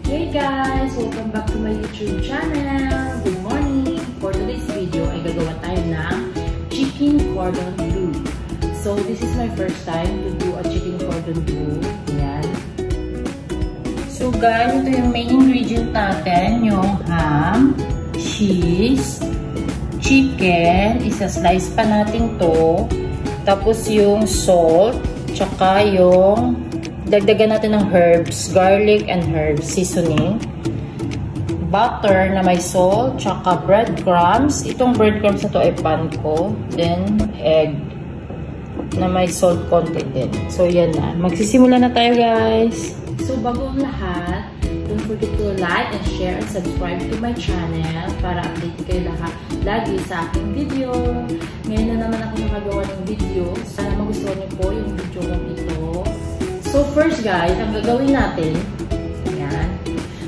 Hey guys! Welcome back to my YouTube channel! Good morning! For today's video ay gagawa tayo ng chicken cordon bleu. So this is my first time to do a chicken cordon bleu. Ayan. So guys, ito yung main ingredient natin. Yung ham, cheese, chicken. Isa-slice pa natin to. Tapos yung salt, tsaka yung dagdagan natin ng herbs, garlic and herbs, seasoning. Butter na may salt, tsaka breadcrumbs. Itong breadcrumbs na to ay panko. Then, egg na may salt content din. So, yan na. Magsisimula na tayo, guys. So, bago ang lahat, don't forget to like and share and subscribe to my channel para update kayo lahat lagi sa aking video. Ngayon na naman ako nakagawa ng video. Sana magustuhan niyo po yung video kong ito. So, first guys, ang gagawin natin, ayan.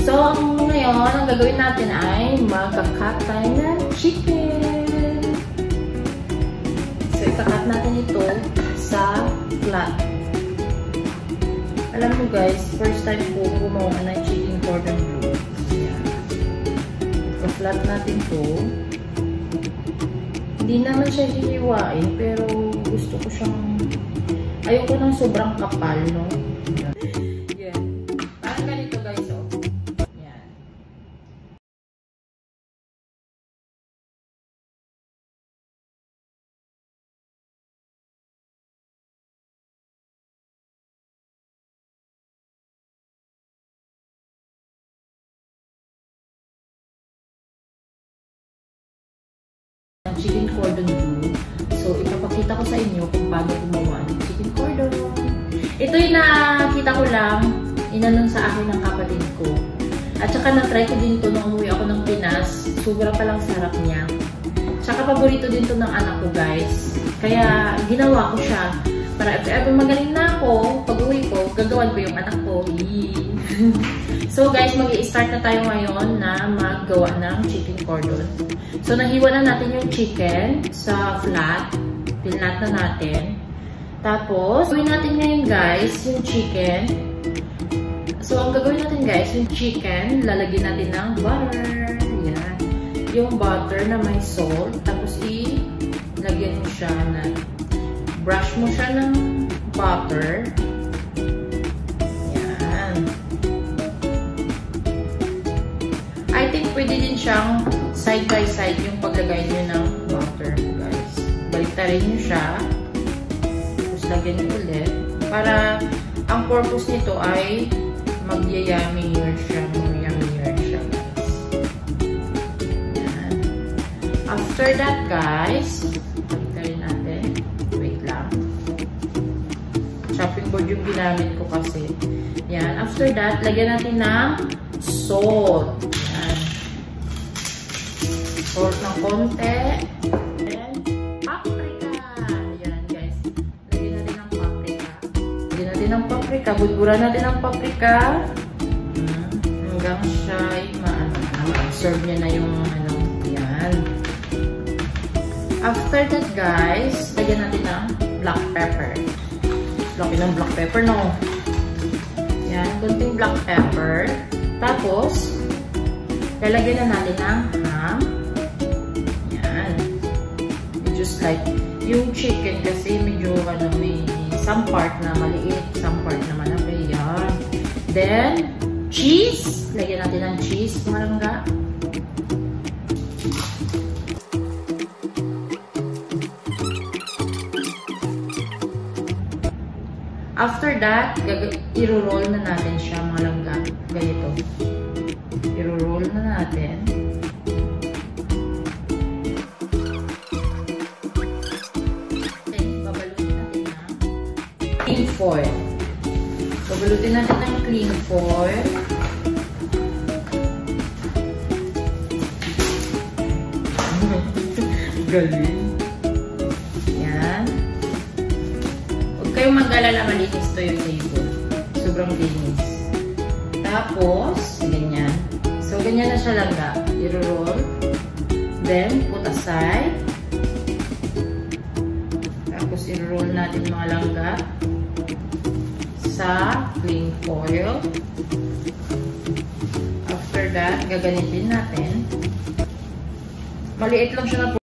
So, ngayon, ang gagawin natin ay magka-cut tayo ng chicken. So, ika-cut natin ito sa flat. Alam mo guys, first time po gumawa ng chicken cordon bleu. Ayan. Ika-flat natin ito. Hindi naman siya hihiwain, pero gusto ko siyang ayoko ng sobrang kapal, no? Yan. Parang ganito, guys, oh. Yan. Chicken cordon bleu. So, ipapakita ko sa inyo kung paano gumawa ng chicken cordon. Ito yung nakita ko lang, inanon sa akin ng kapatid ko. At saka na-try ko din ito nung umuwi ako ng Pinas. Sobra palang sarap niya. Tsaka paborito din ito ng anak ko, guys. Kaya ginawa ko siya. Para if ever magaling na ako, pag-uwi ko, gagawan ko yung anak ko. So guys, mag-i-start na tayo ngayon na maggawa ng chicken cordon. So nahiwa na natin yung chicken sa flat. Pinlat na natin. Tapos, gawin natin ngayon guys, yung chicken. So ang gagawin natin guys, yung chicken, lalagyan natin ng butter. Yan. Yung butter na may salt. Tapos ilagyan mo siya na brush mo siya ng butter. Yan. I think pwede din siyang side by side yung paglagay niyo ng butter, guys. Baliktarin niyo siya. Tapos lagyan niyo ulit. Para ang purpose nito ay mag-yummier siya. Mag-yummier siya, guys. Yan. After that, guys, baliktarin natin. Wait lang. Chopping board yung ginamit ko kasi. Yan. After that, lagyan natin ng salt. Salt ng konti. And paprika. Ayan guys. Lagyan natin ng paprika. Lagyan natin ng paprika. Budburan natin ng paprika. Hanggang siya ay ma-absorb niya na yung ano. Ayan. After that guys, lagyan natin ng black pepper. Laki ng black pepper, no? Ayan. Kunting black pepper. Tapos, lalagyan na natin ng ham. Just like yung chicken kasi medyo may some part na maliit, some part na malaki. Yan. Then, cheese. Lagyan natin ng cheese, mga langga. After that, i-roll na natin siya, mga langga. Ganito. I-roll na natin. Clean foil. Babalutin natin ng clean foil. Galing. Yan. Huwag kayong mag-alala, malinis to yung table. Sobrang linis. Tapos, ganyan. So, ganyan na siya langga. I-roll. Then, put aside. Tapos, i-roll natin mga langga sa cling foil. that, gaganitin natin. Maliit lang siya na po.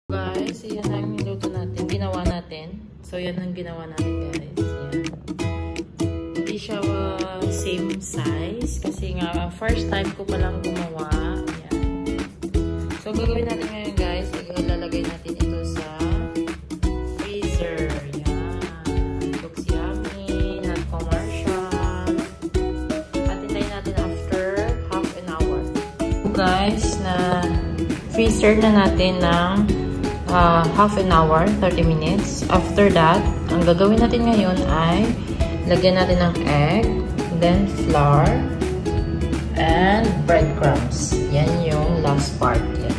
Guys, yan ang niluto natin. Ginawa natin. So, yan ang ginawa natin, guys. Yan. Hindi siya same size. Kasi nga, first time ko palang gumawa. Yan. So, gagawin natin ngayon, guys. Ilalagay natin ito sa freezer. Yan. Looks yummy. Not commercial. At hintayin natin after half an hour. So, guys, na freezer na natin ng half an hour, 30 minutes. After that, ang gagawin natin ngayon ay lagyan natin ng egg, then flour, and breadcrumbs. Yan yung last part. Yan,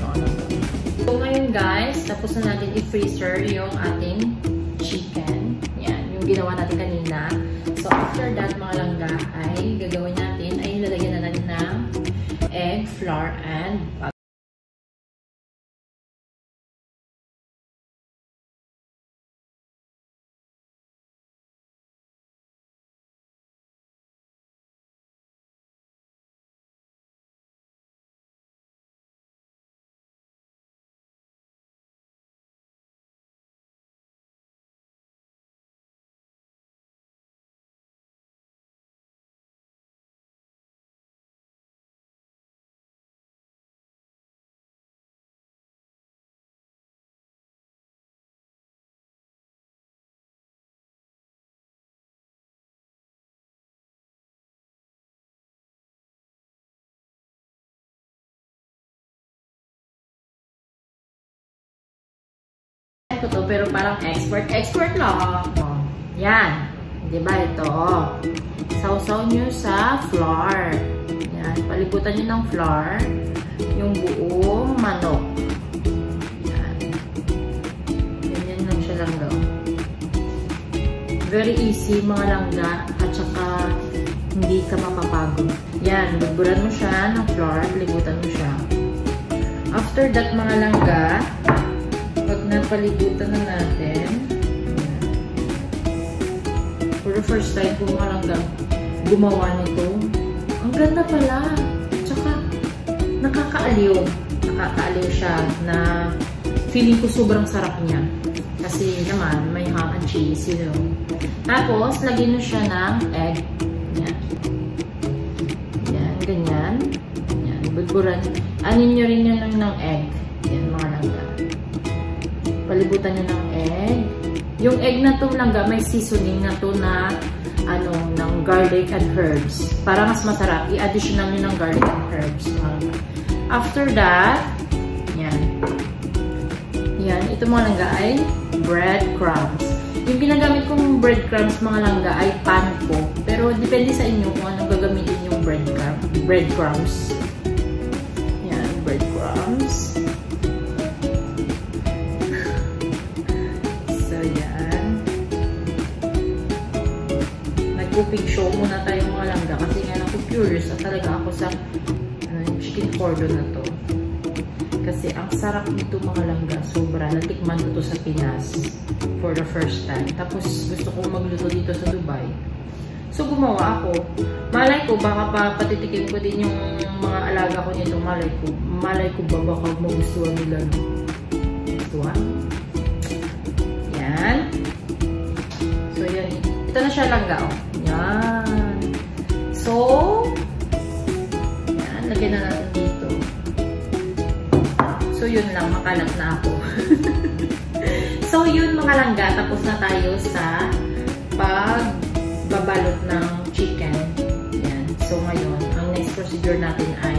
so ngayon guys, tapos na natin i-freezer yung ating chicken. Yan, yung ginawa natin kanina. So after that, mga langga, ay gagawin natin, ay lalagyan na natin ng egg, flour, and ko to, pero parang expert lang. Oh, yan. Diba ito? Sausaw nyo sa flour. Yan. Palibutan nyo ng flour yung buong manok. Yan. Ganyan lang siya langga. Very easy mga langga at saka hindi ka mapapagod. Yan. Bagburan mo siya ng flour. Palibutan mo siya. After that mga langga, pag napalibutan na natin, for the first time ko mga langga gumawa nito, ang ganda pala. Tsaka, nakakaaliw. Nakakaaliw siya na feeling ko sobrang sarap niya. Kasi naman, may ham and cheese, you know. Tapos, lagyan nyo siya ng egg. Yan. Yan, ganyan. Yan, bulburan. Anin nyo rin yun ng egg. Yan, mga langga. Palibutan nyo ng egg. Yung egg na to langga, may seasoning na to na ano, ng garlic and herbs. Para mas masarap, i-additional nyo ng garlic and herbs. After that, yan. Yan, ito mga langga ay breadcrumbs. Yung ginagamit kong breadcrumbs mga langga ay panko. Pero depende sa inyo kung anong gagamitin yung breadcrumbs. Yan, breadcrumbs. Cooking show muna tayo mga langga kasi nga naku-curious at talaga ako sa chicken cordon na to. Kasi ang sarap nito mga langga. Sobra. Natikman ko to sa Pinas for the first time. Tapos gusto kong magluto dito sa Dubai. So gumawa ako. Malay ko baka pa patitikin ko din yung mga alaga ko nito. Malay ko ba baka magustuhan nila. Gustuhan? Yan. So yan. Ito na siya langga. Oh. Yan. So, yan. Lagyan na natin dito. So, yun lang. Makalat na ako. So, yun mga langga. Tapos na tayo sa pagbabalot ng chicken. procedure natin ay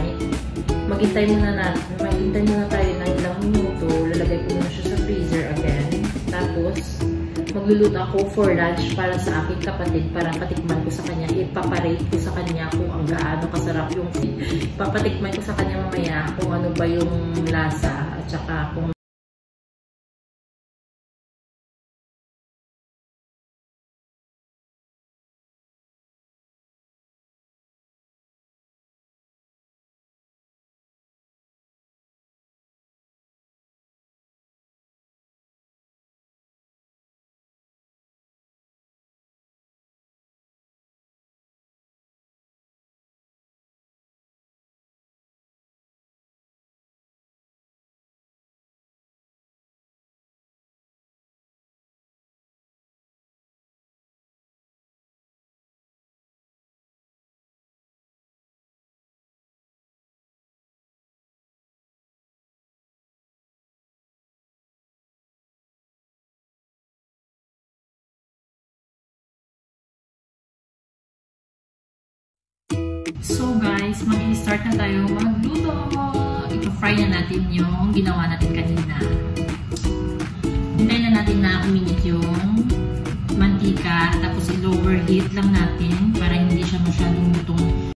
maghintay muna tayo ng ilang minuto. Lalagay ko muna siya sa freezer again. Tapos, magluluto ako for lunch para sa aking kapatid para patikman ko sa kanya. Ipaparate ko sa kanya kung ang gaano kasarap yung food. Papatikman ko sa kanya mamaya kung ano ba yung lasa at saka kung so guys, mag-i-start na tayo magluto. Ipa-fry na natin yung ginawa natin kanina. Hintayin na natin na uminit yung mantika. Tapos i-lower heat lang natin para hindi siya masyadong lutong.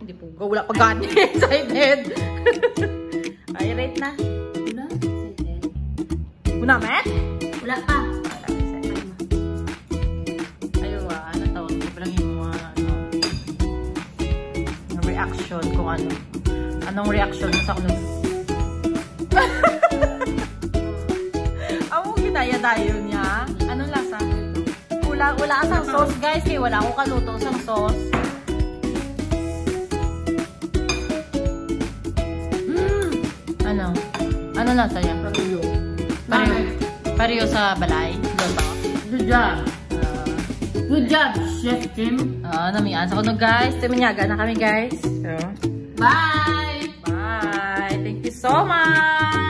Hindi po. Wala pa gani. Excited. Ay, rate na. Wala? Excited. Una, met? Wala pa. Ayun, ano tawag? Sobrang yung mga, ano. Anong reaction mo sa kunog? Amo ginaya-dayo niya. Anong lasa? Wala asang sauce guys. Kaya wala akong kaluto sang sauce. Ano lasa yan? Pareho sa balay. Good job. Good job, Chef Jim. Namian sa kunog guys. Tuminyaga na kami guys. So, Bye! bye! Thank you so much!